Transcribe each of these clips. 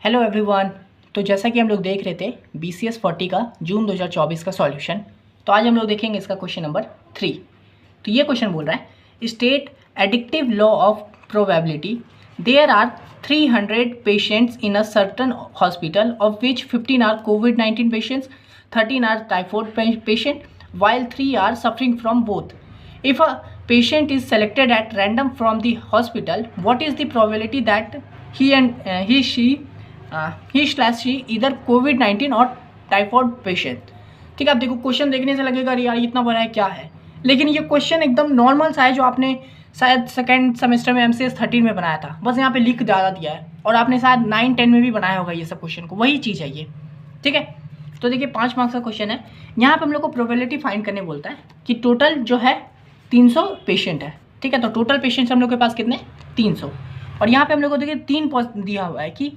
Hello everyone. तो जैसा कि हम लोग देख रहे थे BCS 40 का जून 2024 का सॉल्यूशन, तो आज हम लोग देखेंगे इसका क्वेश्चन नंबर 3। तो ये क्वेश्चन बोल रहा है स्टेट एडिक्टिव law of probability there are 300 patients in a certain hospital of which 15 are COVID-19 patients, 13 are typhoid patient while 3 are suffering from both. If a patient is selected at random from the hospital, what is the probability that he/she either COVID-19 और typhoid patient? ठीक है, अब देखो question देखने से लगेगा यार इतना बड़ा है क्या है, लेकिन ये क्वेश्चन एकदम नॉर्मल सा है जो आपने शायद सेकेंड सेमेस्टर में MCS 13 में बनाया था। बस यहाँ पे लिख ज़्यादा दिया है और आपने शायद 9-10 में भी बनाया होगा ये सब क्वेश्चन को, वही चीज़ है ये। ठीक है, तो देखिए 5 मार्क्स का क्वेश्चन है। यहाँ पे हम लोग को प्रोबेबिलिटी फाइंड करने बोलता है कि टोटल जो है 300 पेशेंट है। ठीक है, तो टोटल पेशेंट्स हम लोग के पास कितने 300, और यहाँ पे हम लोग को देखिए 3 दिया हुआ है कि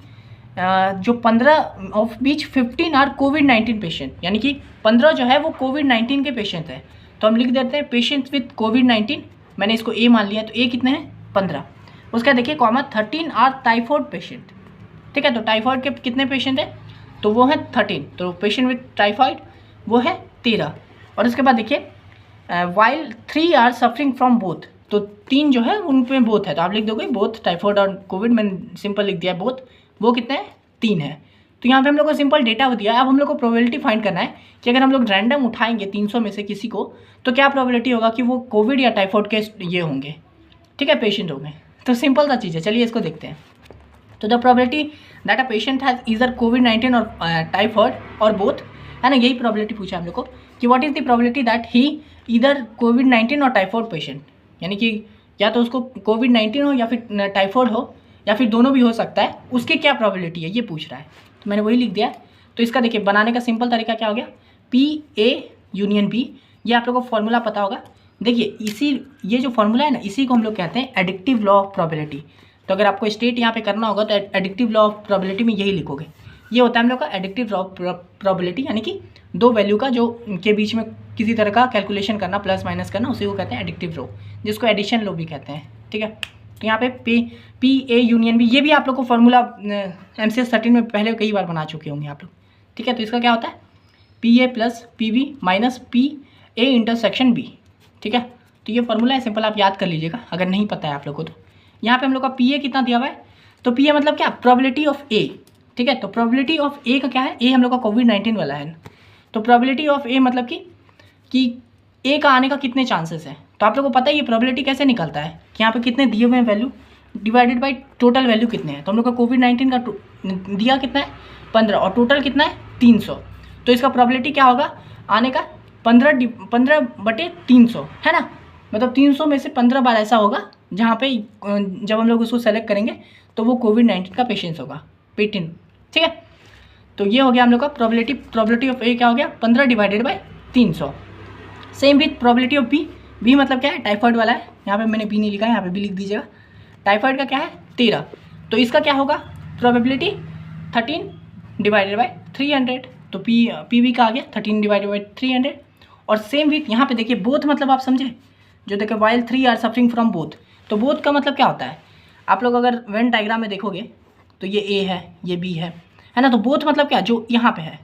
जो 15 of beach 15 are COVID-19 patient, यानी कि 15 जो है वो COVID-19 के पेशेंट हैं। तो हम लिख देते हैं पेशेंट्स विथ COVID-19, मैंने इसको A मान लिया, तो A कितने हैं 15। उसका देखिए कॉमा 13 आर टाइफॉइड पेशेंट। ठीक है, तो टाइफॉइड के कितने पेशेंट हैं, तो वो है 13, तो पेशेंट विथ टाइफॉइड वो है 13। और उसके बाद देखिए while 3 are suffering from both, तो 3 जो है उन पे बोथ है, तो आप लिख दोगे बोथ टाइफॉइड और कोविड, मैंने सिंपल लिख दिया है बोथ, वो कितने हैं 3 है। तो यहाँ पे हम लोग को सिंपल डेटा दिया है। अब हम लोग को प्रोबेबिलिटी फाइंड करना है कि अगर हम लोग रैंडम उठाएंगे 300 में से किसी को, तो क्या प्रोबेबिलिटी होगा कि वो कोविड या टाइफॉइड के ये होंगे, ठीक है, पेशेंट होंगे। तो सिंपल सा चीज़ है, चलिए इसको देखते हैं। तो the probability that a patient has either COVID-19 और टाइफॉइड और बोथ, है ना, यही प्रोबेबिलिटी पूछा हम लोग को कि what is the probability that he either COVID-19 और टाइफॉइड पेशेंट, यानी कि या तो उसको COVID-19 हो या फिर टाइफॉइड हो या फिर दोनों भी हो सकता है, उसकी क्या प्रोबेबिलिटी है ये पूछ रहा है। तो मैंने वही लिख दिया। तो इसका देखिए बनाने का सिंपल तरीका क्या हो गया, PA यूनियन B, ये आप लोगों को फॉर्मूला पता होगा। देखिए इसी ये जो फॉर्मूला है ना, इसी को हम लोग कहते हैं एडिक्टिव लॉ ऑफ प्रोबेबिलिटी। तो अगर आपको स्टेट यहाँ पे करना होगा तो एडिक्टिव लॉ ऑफ प्रोबेबिलिटी में यही लिखोगे। ये होता है हम लोग का एडिक्टिव लॉ ऑफ प्रोबेबिलिटी, यानी कि दो वैल्यू का जो के बीच में किसी तरह का कैलकुलेशन करना, प्लस माइनस करना, उसी को कहते हैं एडिक्टिव लॉ, जिसको एडिशन लॉ भी कहते हैं। ठीक है, तो यहाँ पे PA यूनियन B, ये भी आप लोग को फॉर्मूला MCS 13 में पहले कई बार बना चुके होंगे आप लोग। ठीक है, तो इसका क्या होता है PA plus PB minus PA intersection B। ठीक है, तो ये फॉर्मूला है, सिंपल आप याद कर लीजिएगा अगर नहीं पता है आप लोग को। तो यहाँ पे हम लोग का PA कितना दिया हुआ है, तो PA मतलब क्या, प्रोबेबिलिटी ऑफ A। ठीक है, तो प्रोबेबिलिटी ऑफ A का क्या है, A हम लोग का COVID-19 वाला है, तो प्रोबेबिलिटी ऑफ A मतलब कि A का आने का कितने चांसेस है। तो आप लोग को पता है ये प्रोबेबिलिटी कैसे निकलता है कि यहाँ पे कितने दिए हुए हैं value divided by total value कितने हैं। तो हम लोग का COVID-19 का दिया कितना है 15 और टोटल कितना है 300, तो इसका प्रोबेबिलिटी क्या होगा आने का 15/300, है ना, मतलब 300 में से 15 बार ऐसा होगा जहाँ पे जब हम लोग उसको सेलेक्ट करेंगे तो वो COVID-19 का पेशेंट्स होगा पेटेंट। ठीक है, तो ये हो गया हम लोग का प्रोबेबिलिटी ऑफ A क्या हो गया 15/300। Same with probability of B मतलब क्या है, टाइफॉइड वाला है, यहाँ पे मैंने B नहीं लिखा है, यहाँ पे B लिख दीजिएगा। टाइफॉइड का क्या है 13, तो इसका क्या होगा प्रोबेबिलिटी 13/300, तो PB का आ गया 13/300। और सेम विथ यहाँ पे देखिए बोथ मतलब आप समझे, जो देखिए while 3 are suffering from both, तो बोथ का मतलब क्या होता है, आप लोग अगर वेन डायग्राम में देखोगे तो ये A है ये B है ना, तो बोथ मतलब क्या, जो यहाँ पे है,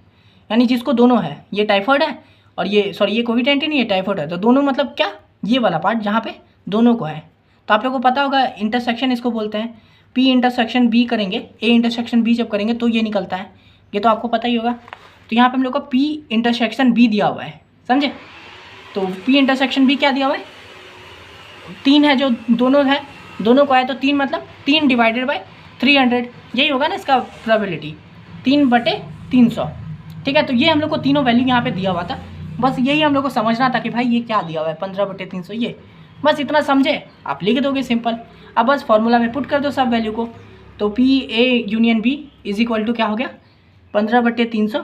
यानी जिसको दोनों है, ये टाइफॉइड है और ये COVID-19 ये टाइफॉइड है, तो दोनों मतलब क्या, ये वाला पार्ट जहाँ पे दोनों को है। तो आप लोग को पता होगा इंटरसेक्शन इसको बोलते हैं, P इंटरसेक्शन B करेंगे, A इंटरसेक्शन B जब करेंगे तो ये निकलता है, ये तो आपको पता ही होगा। तो यहाँ पे हम लोग का P इंटरसेक्शन B दिया हुआ है, समझे, तो P इंटरसेक्शन B क्या दिया हुआ है 3 है, जो दोनों है दोनों को है, तो 3 मतलब 3/300, यही होगा ना इसका प्रोबेबिलिटी 3/300। ठीक है, तो ये हम लोग को तीनों वैल्यू यहाँ पे दिया हुआ था, बस यही हम लोग को समझना था कि भाई ये क्या दिया हुआ है 15/300, ये बस इतना समझे आप लिख दोगे सिंपल। अब बस फॉर्मूला में पुट कर दो सब वैल्यू को, तो PA union B is equal to क्या हो गया 15/300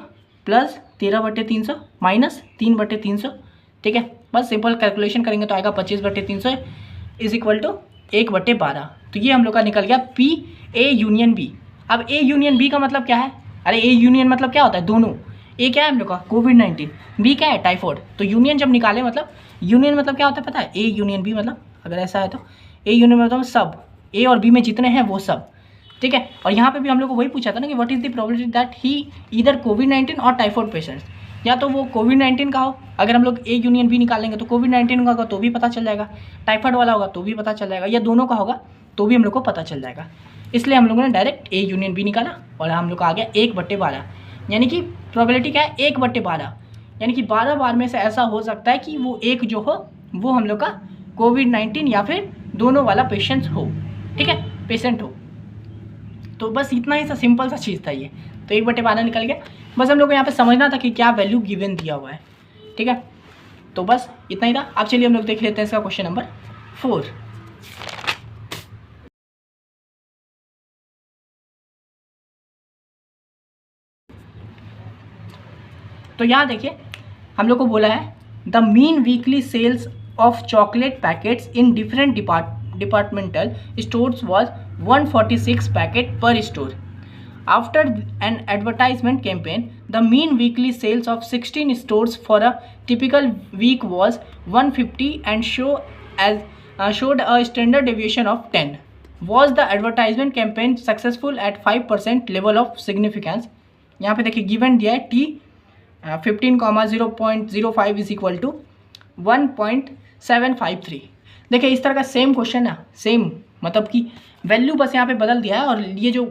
प्लस 13/300 माइनस 3/300। ठीक है, बस सिंपल कैलकुलेशन करेंगे तो आएगा 25/300 इज इक्वल टू 1/12। तो ये हम लोग का निकल गया PA यूनियन B। अब A यूनियन B का मतलब क्या है, अरे A यूनियन मतलब क्या होता है, दोनों। A क्या है हम लोग का COVID-19, B क्या है टाइफॉइड, तो यूनियन जब निकाले मतलब यूनियन मतलब क्या होता है पता है, A यूनियन B मतलब अगर ऐसा है तो A यूनियन मतलब सब A और B में जितने हैं वो सब, ठीक है। और यहाँ पे भी हम लोग को वही पूछा था ना कि what is the probability that he either कोविड-19 और टाइफॉइड पेशेंट्स, या तो वो कोविड-19 का हो, अगर हम लोग ए यूनियन बी निकालेंगे तो कोविड-19 का होगा तो भी पता चल जाएगा, टाइफॉइड वाला होगा तो भी पता चल जाएगा, या दोनों का होगा तो भी हम लोग को पता चल जाएगा। इसलिए हम लोगों ने डायरेक्ट ए यूनियन बी निकाला और हम लोग का आ गया 1/12, यानी कि प्रोबेबिलिटी क्या है 1/12, यानी कि 12 बार में से ऐसा हो सकता है कि वो एक जो हो वो हम लोग का कोविड-19 या फिर दोनों वाला पेशेंट हो, ठीक है, पेशेंट हो। तो बस इतना ही सा सिंपल सा चीज़ था ये, तो 1/12 निकल गया। बस हम लोग को यहाँ पे समझना था कि क्या वैल्यू गिवन दिया हुआ है, ठीक है। तो बस इतना ही था। अब चलिए हम लोग देख लेते हैं इसका क्वेश्चन नंबर 4। तो यहाँ देखिए हम लोग को बोला है the mean weekly sales of chocolate packets in different departmental stores was 146 packet per store. After an advertisement campaign, the mean weekly sales of 16 stores for a typical week was 150 and showed a standard deviation of 10. Was the advertisement campaign successful at 5% level of significance? यहाँ पे देखिए given दिया है T 15,0.05 is equal to 1.753। देखिए इस तरह का same question है, सेम मतलब कि वैल्यू बस यहाँ पे बदल दिया है और ये जो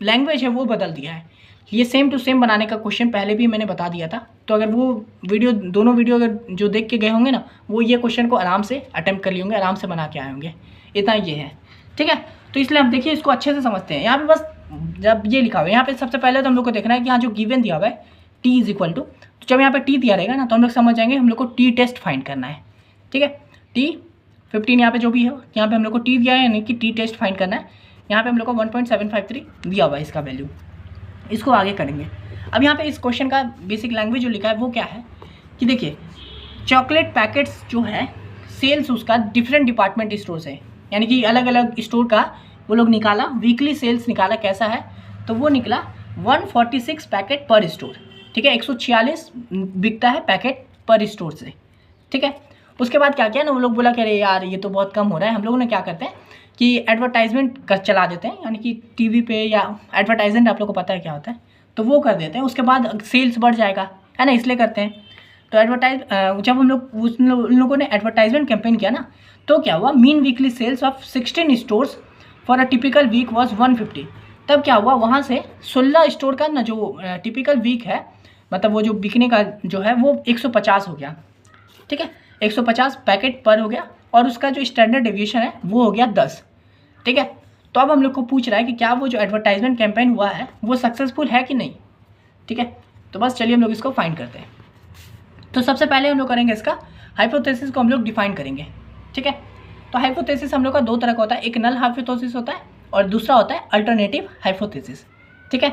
लैंग्वेज है वो बदल दिया है। ये सेम टू सेम बनाने का क्वेश्चन पहले भी मैंने बता दिया था, तो अगर वो वीडियो दोनों वीडियो अगर जो देख के गए होंगे ना वो ये क्वेश्चन को आराम से अटेम्प्ट कर लिए होंगे, आराम से बना के आए होंगे। इतना ये है, ठीक है। तो इसलिए हम देखिए इसको अच्छे से समझते हैं। यहाँ पे बस जब ये लिखा हुआ है यहाँ पे सबसे पहले तो हम लोग को देखना है कि यहाँ जो गिवन दिया हुआ है टी इज इक्वल टू, तो जब यहाँ पे टी दिया रहेगा ना तो हम लोग समझ जाएंगे हम लोग को टी टेस्ट फाइंड करना है, ठीक है। टी 15 यहाँ पे जो भी है यहाँ पे हम लोग को टी दिया है यानी कि टी टेस्ट फाइंड करना है। यहाँ पे हम लोग को 1.753 दिया हुआ है इसका वैल्यू, इसको आगे करेंगे। अब यहाँ पे इस क्वेश्चन का बेसिक लैंग्वेज जो लिखा है वो क्या है कि देखिए चॉकलेट पैकेट्स जो है सेल्स उसका डिफरेंट डिपार्टमेंट स्टोर से, यानी कि अलग अलग स्टोर का वो लोग निकाला, वीकली सेल्स निकाला कैसा है, तो वो निकला 146 पैकेट पर स्टोर, ठीक है। 146 बिकता है पैकेट पर स्टोर से, ठीक है। उसके बाद क्या किया ना वो लोग बोला कि अरे यार ये तो बहुत कम हो रहा है, हम लोगों ने क्या करते हैं कि एडवर्टाइजमेंट कर चला देते हैं, यानी कि टीवी पे या एडवर्टाइजमेंट आप लोग को पता है क्या होता है, तो वो कर देते हैं, उसके बाद सेल्स बढ़ जाएगा, है ना, इसलिए करते हैं। तो जब हम लोग उन लोगों ने एडवर्टाइजमेंट कैंपेन किया ना तो क्या हुआ, mean weekly sales of 16 stores for a typical week was 150। तब क्या हुआ वहाँ से 16 स्टोर का ना जो टिपिकल वीक है मतलब वो जो बिकने का जो है वो 150 हो गया, ठीक है। 150 पैकेट पर हो गया और उसका जो स्टैंडर्ड डेविएशन है वो हो गया 10, ठीक है। तो अब हम लोग को पूछ रहा है कि क्या वो जो एडवर्टाइजमेंट कैंपेन हुआ है वो सक्सेसफुल है कि नहीं, ठीक है। तो बस चलिए हम लोग इसको फाइंड करते हैं। तो सबसे पहले हम लोग करेंगे इसका हाइपोथेसिस को हम लोग डिफाइन करेंगे, ठीक है। तो हाइपोथेसिस हम लोग का दो तरह का होता है, एक नल हाइपोथेसिस होता है और दूसरा होता है अल्टरनेटिव हाइपोथेसिस, ठीक है।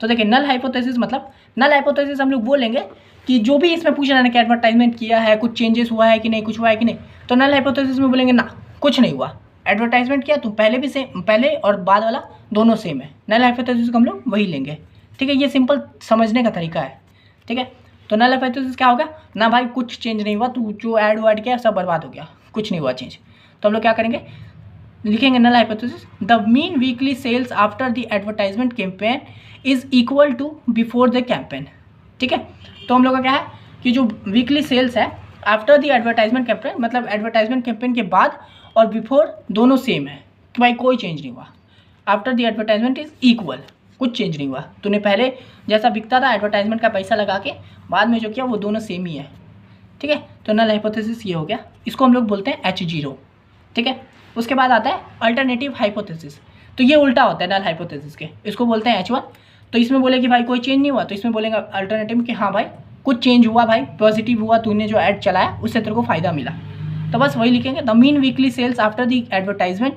तो देखिए नल हाइपोथेसिस मतलब नल हाइपोथेसिस हम लोग बोलेंगे कि जो भी इसमें पूछ रहा है कि एडवर्टाइजमेंट किया है, कुछ चेंजेस हुआ है कि नहीं, कुछ हुआ है कि नहीं, तो नल हाइपोथेसिस में बोलेंगे ना कुछ नहीं हुआ, एडवर्टाइजमेंट किया तो पहले भी सेम, पहले और बाद वाला दोनों सेम है, नल हाइपोथेसिस को हम लोग वही लेंगे, ठीक है। ये सिंपल समझने का तरीका है, ठीक है। तो नल हाइपोथेसिस क्या होगा ना भाई कुछ चेंज नहीं हुआ, तू जो ऐड किया सब बर्बाद हो गया, कुछ नहीं हुआ चेंज, तो हम लोग क्या करेंगे लिखेंगे null hypothesis the mean weekly sales after the advertisement campaign is equal to before the campaign, ठीक है। तो हम लोग का क्या है कि जो वीकली सेल्स है आफ्टर द एडवर्टाइजमेंट कैंपेन मतलब एडवर्टाइजमेंट कैंपेन के बाद और बिफोर दोनों सेम है कि भाई कोई चेंज नहीं हुआ, after the advertisement is equal, कुछ चेंज नहीं हुआ, तूने पहले जैसा बिकता था एडवर्टाइजमेंट का पैसा लगा के बाद में जो किया वो दोनों सेम ही है, ठीक है। तो नल हाइपोथेसिस ये हो गया, इसको हम लोग बोलते हैं H0, ठीक है। उसके बाद आता है अल्टरनेटिव हाइपोथेसिस, तो ये उल्टा होता है नल हाइपोथेसिस के, इसको बोलते हैं H1। तो इसमें बोले कि भाई कोई चेंज नहीं हुआ, तो इसमें बोलेंगे अल्टरनेटिव कि हाँ भाई कुछ चेंज हुआ, भाई पॉजिटिव हुआ, तूने जो ऐड चलाया उससे तेरे को फ़ायदा मिला, तो बस वही लिखेंगे the mean weekly sales after the advertisement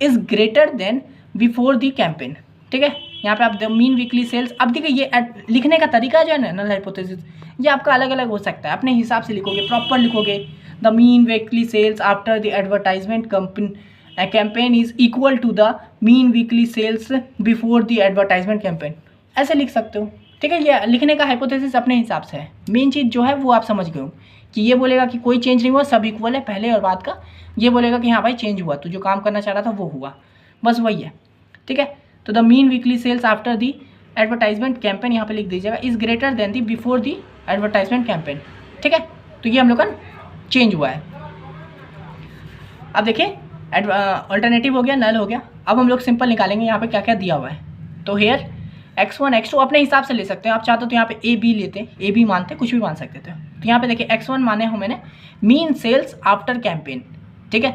is greater than before the campaign, ठीक है। यहाँ पे आप द मीन वीकली सेल्स, अब देखिए ये लिखने का तरीका जो है ना नल हाइपोथेसिस ये आपका अलग अलग हो सकता है, अपने हिसाब से लिखोगे, प्रॉपर लिखोगे the mean weekly sales after the advertisement campaign is equal to the mean weekly sales before the advertisement campaign, ऐसे लिख सकते हो, ठीक है। ये लिखने का हाइपोथेसिस अपने हिसाब से है, मेन चीज़ जो है वो आप समझ गए हो कि ये बोलेगा कि कोई चेंज नहीं हुआ, सब इक्वल है पहले और बाद का, ये बोलेगा कि हाँ भाई चेंज हुआ, तो जो काम करना चाह रहा था वो हुआ, बस वही है, ठीक है। तो the mean weekly sales after the advertisement campaign यहाँ पे लिख दीजिएगा is greater than the before the advertisement campaign. ठीक है, तो ये हम लोग का चेंज हुआ है। अब देखिए अल्टरनेटिव हो गया, नल हो गया। अब हम लोग सिंपल निकालेंगे यहाँ पे क्या क्या दिया हुआ है। तो हेयर x1 x2 अपने हिसाब से ले सकते हैं, आप चाहते हो तो यहाँ पे ए बी लेते हैं, ए बी मानते कुछ भी मान सकते थे। तो यहाँ पे देखिए x1 माने हो मैंने मीन सेल्स आफ्टर कैंपेन। ठीक है,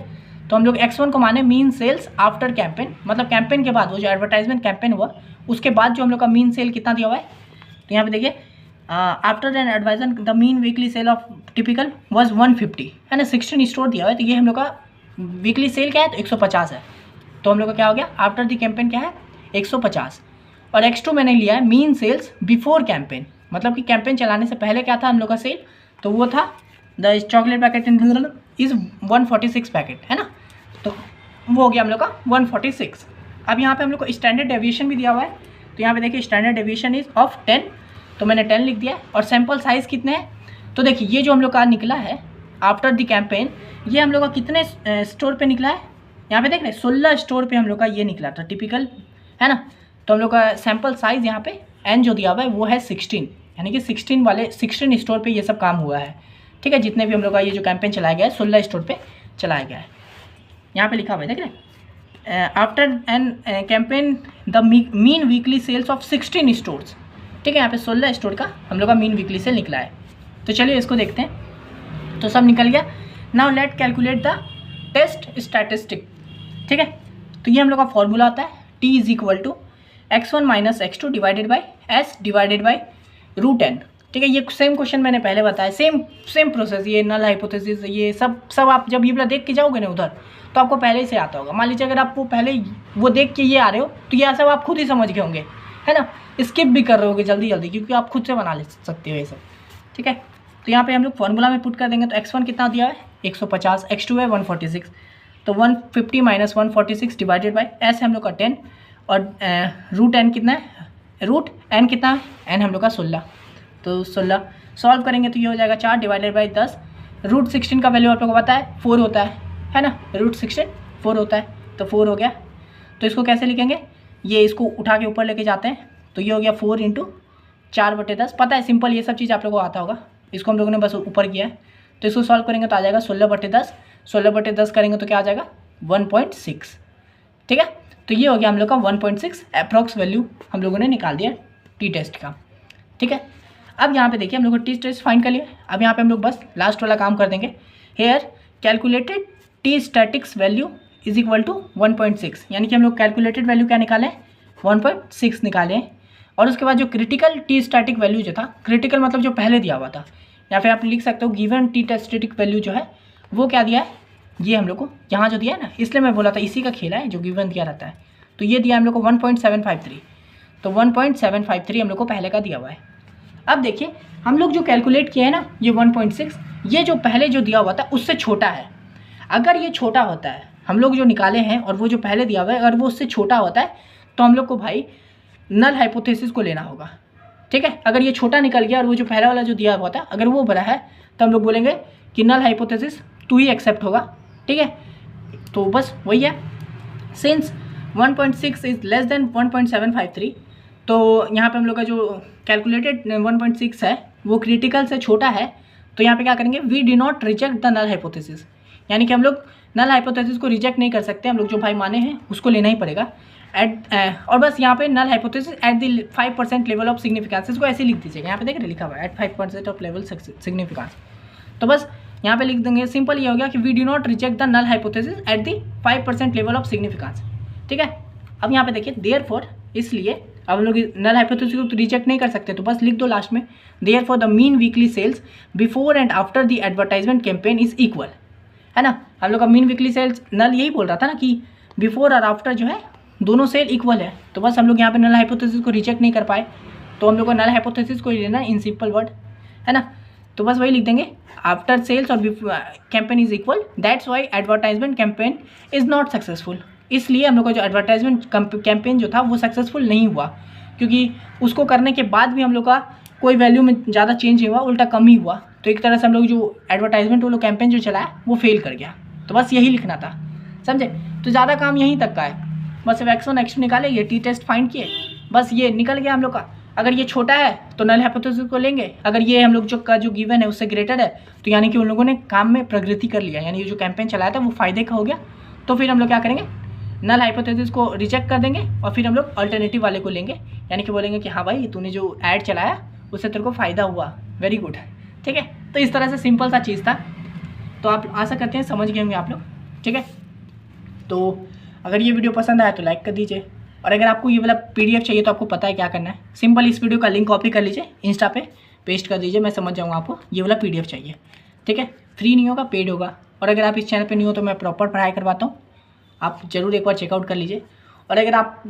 तो हम लोग x1 को माने मीन सेल्स आफ्टर कैंपेन, मतलब कैंपेन के बाद, वो जो एडवर्टाइजमेंट कैंपेन हुआ उसके बाद जो हम लोग का मीन सेल कितना दिया हुआ है। तो यहाँ पे देखिए after an advertisement the mean weekly sale of typical was 150 है ना, 16 स्टोर दिया हुआ है। तो ये हम लोग का वीकली सेल क्या है, तो 150 है। तो हम लोग का क्या हो गया, आफ्टर द कैंपेन क्या है 150। और x2 मैंने लिया है मीन सेल्स बिफोर कैंपेन, मतलब कि कैंपेन चलाने से पहले क्या था हम लोग का सेल, तो वो था the chocolate packet is 146 packet है ना, तो वो हो गया हम लोग का 146। अब यहाँ पे हम लोग को स्टैंडर्ड डेविएशन भी दिया हुआ है। तो यहाँ पे देखिए स्टैंडर्ड डेविएशन इज़ ऑफ 10, तो मैंने 10 लिख दिया है। और सैम्पल साइज़ कितने हैं, तो देखिए ये जो हम लोग का निकला है आफ्टर द कैंपेन, ये हम लोग का कितने स्टोर पे निकला है, यहाँ पे देख रहे हैं 16 स्टोर पे हम लोग का ये निकला था टिपिकल है ना। तो हम लोग का सैम्पल साइज़ यहाँ पे एन जो दिया हुआ है वो है 16, यानी कि 16 स्टोर पे ये सब काम हुआ है। ठीक है, जितने भी हम लोग का ये जो कैंपेन चलाया गया है 16 स्टोर पे चलाया गया है। यहाँ पे लिखा हुआ है देख रहे after an campaign the mean weekly sales of 16 stores. ठीक है, यहाँ पे 16 स्टोर का हम लोग का मीन वीकली सेल निकला है। तो चलिए इसको देखते हैं। तो सब निकल गया। Now let calculate the test statistic. ठीक है, तो ये हम लोग का फॉर्मूला होता है t is equal to x1 minus x2 divided by s divided by √n। ठीक है, ये सेम क्वेश्चन मैंने पहले बताया, सेम प्रोसेस, ये नल हाइपोथेसिस ये सब आप जब ये वाला देख के जाओगे ना उधर तो आपको पहले ही से आता होगा। मान लीजिए अगर आप वो पहले वो देख के ये आ रहे हो तो ये सब आप खुद ही समझ गए होंगे है ना, स्किप भी कर रहे होगे जल्दी जल्दी क्योंकि आप खुद से बना ले सकते हो ये सब। ठीक है, तो यहाँ पे हम लोग फॉर्मूला में पुट कर देंगे। तो x1 कितना दिया है 150, x2 है 146, तो 150 माइनस 146 डिवाइडेड बाई s हम लोग का 10 और √n कितना है, √n कितना है, n हम लोग का 16, तो 16 सॉल्व करेंगे तो ये हो जाएगा 4 डिवाइडेड बाई 10। √16 का वैल्यू आप लोगों को पता है 4 होता है ना, √16 4 होता है, तो 4 हो गया। तो इसको कैसे लिखेंगे, ये इसको उठा के ऊपर लेके जाते हैं तो ये हो गया 4 × 4/10। पता है सिंपल, ये सब चीज़ आप लोगों को आता होगा, इसको हम लोगों ने बस ऊपर किया है। तो इसको सॉल्व करेंगे तो आ जाएगा 16/10, 16/10 करेंगे तो क्या आ जाएगा 1.6। ठीक है, तो ये हो गया हम लोग का 1.6 अप्रॉक्स वैल्यू हम लोगों ने निकाल दिया टी टेस्ट का। ठीक है, अब यहाँ पे देखिए हम लोग को टी टेस्ट फाइंड कर लिया। अब यहाँ पे हम लोग बस लास्ट वाला काम कर देंगे। Here calculated t statistics value is equal to 1.6, यानी कि हम लोग कैलकुलेटेड वैल्यू क्या निकालें 1.6 निकालें। और उसके बाद जो क्रिटिकल टी स्टैटिक वैल्यू जो था, क्रिटिकल मतलब जो पहले दिया हुआ था, या फिर आप लिख सकते हो गिवन टी स्टैटिक वैल्यू जो है वो क्या दिया है, ये हम लोग को यहाँ जो दिया है ना, इसलिए मैं बोला था इसी का खेला है जो गिवन दिया रहता है। तो ये दिया हम लोग को 1.753, तो 1.753 हम लोग को पहले का दिया हुआ है। अब देखिए हम लोग जो कैलकुलेट किया है ना ये 1.6, ये जो पहले जो दिया हुआ था उससे छोटा है। अगर ये छोटा होता है, हम लोग जो निकाले हैं और वो जो पहले दिया हुआ है अगर वो उससे छोटा होता है तो हम लोग को भाई नल हाइपोथेसिस को लेना होगा। ठीक है, अगर ये छोटा निकल गया और वो जो पहला वाला जो दिया हुआ था अगर वो बड़ा है तो हम लोग बोलेंगे कि नल हाइपोथेसिस 2 ही एक्सेप्ट होगा। ठीक है, तो बस वही है। सिंस 1.6 इज लेस देन 1.753, तो यहाँ पे हम लोग का जो कैलकुलेटेड 1.6 है वो क्रिटिकल से छोटा है, तो यहाँ पे क्या करेंगे, we do not reject the null hypothesis, यानी कि हम लोग नल हाइपोथेसिस को रिजेक्ट नहीं कर सकते, हम लोग जो भाई माने हैं उसको लेना ही पड़ेगा। और बस यहाँ पे null hypothesis at the 5% level of significance, इसको ऐसे लिख दीजिएगा, यहाँ पे देख रहे लिखा हुआ है एट 5% ऑफ लेवल सिग्निफिकेंस। तो बस यहाँ पे लिख देंगे, सिंपल ये हो गया कि we do not reject the null hypothesis at the 5% level of significance. ठीक है, अब यहाँ पे देखिए देयरफॉर, इसलिए अब हम लोग नल हाइपोथेसिस को तो रिजेक्ट नहीं कर सकते, तो बस लिख दो लास्ट में therefore the mean weekly sales before and after the advertisement campaign is equal, है ना। हम लोग का मीन वीकली सेल्स, नल यही बोल रहा था ना कि बिफोर और आफ्टर जो है दोनों सेल इक्वल है, तो बस हम लोग यहाँ पे नल हाइपोथेसिस को रिजेक्ट नहीं कर पाए, तो हम लोग को नल हाइपोथेसिस को ही लेना इन सिंपल वर्ड, है ना। तो बस वही लिख देंगे आफ्टर सेल्स और campaign is equal, that's why advertisement campaign is not successful. इसलिए हम लोग का जो एडवर्टाइजमेंट कैंपेन जो था वो सक्सेसफुल नहीं हुआ, क्योंकि उसको करने के बाद भी हम लोग का कोई वैल्यू में ज़्यादा चेंज नहीं हुआ, उल्टा कम ही हुआ। तो एक तरह से हम लोग जो एडवर्टाइजमेंट वो लोग कैंपेन जो चलाया वो फेल कर गया। तो बस यही लिखना था, समझे। तो ज़्यादा काम यहीं तक का है, बस x1 x2 निकाले, ये टी टेस्ट फाइंड किए, बस ये निकल गया हम लोग का। अगर ये छोटा है तो नल हाइपोथेसिस को लेंगे, अगर ये हम लोग जो गिवन है उससे ग्रेटर है तो यानी कि उन लोगों ने काम में प्रगति कर लिया, यानी ये जो कैंपेन चलाया था वो फायदे का हो गया। तो फिर हम लोग क्या करेंगे, नल हाइपोथेसिस को रिजेक्ट कर देंगे और फिर हम लोग अल्टरनेटिव वाले को लेंगे, यानी कि बोलेंगे कि हाँ भाई तूने जो ऐड चलाया उससे तेरे को फ़ायदा हुआ, वेरी गुड। ठीक है, तो इस तरह से सिंपल सा चीज़ था। तो आप आशा करते हैं समझ गए होंगे आप लोग। ठीक है, तो अगर ये वीडियो पसंद आया तो लाइक कर दीजिए, और अगर आपको ये वाला PDF चाहिए तो आपको पता है क्या करना है, सिंपल इस वीडियो का लिंक कॉपी कर लीजिए, इंस्टा पे पेस्ट कर दीजिए, मैं समझ जाऊँगा आपको ये वाला PDF चाहिए। ठीक है, फ्री नहीं होगा, पेड होगा। और अगर आप इस चैनल पे नहीं हो तो मैं प्रॉपर पढ़ाई करवाता हूँ, आप ज़रूर एक बार चेकआउट कर लीजिए। और अगर आप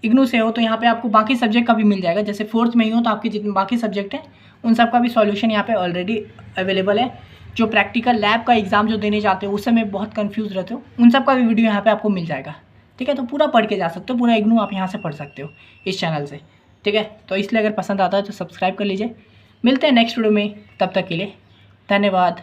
इग्नू से हो तो यहाँ पे आपको बाकी सब्जेक्ट का भी मिल जाएगा, जैसे 4th में ही हो तो आपके जितने बाकी सब्जेक्ट हैं उन सब का भी सॉल्यूशन यहाँ पे ऑलरेडी अवेलेबल है। जो प्रैक्टिकल लैब का एग्ज़ाम जो देने जाते हो उस समय बहुत कंफ्यूज रहते हो, उन सब का भी वीडियो यहाँ पे आपको मिल जाएगा। ठीक है, तो पूरा पढ़ के जा सकते हो, पूरा इग्नू आप यहाँ से पढ़ सकते हो इस चैनल से। ठीक है, तो इसलिए अगर पसंद आता है तो सब्सक्राइब कर लीजिए। मिलते हैं नेक्स्ट वीडियो में, तब तक के लिए धन्यवाद।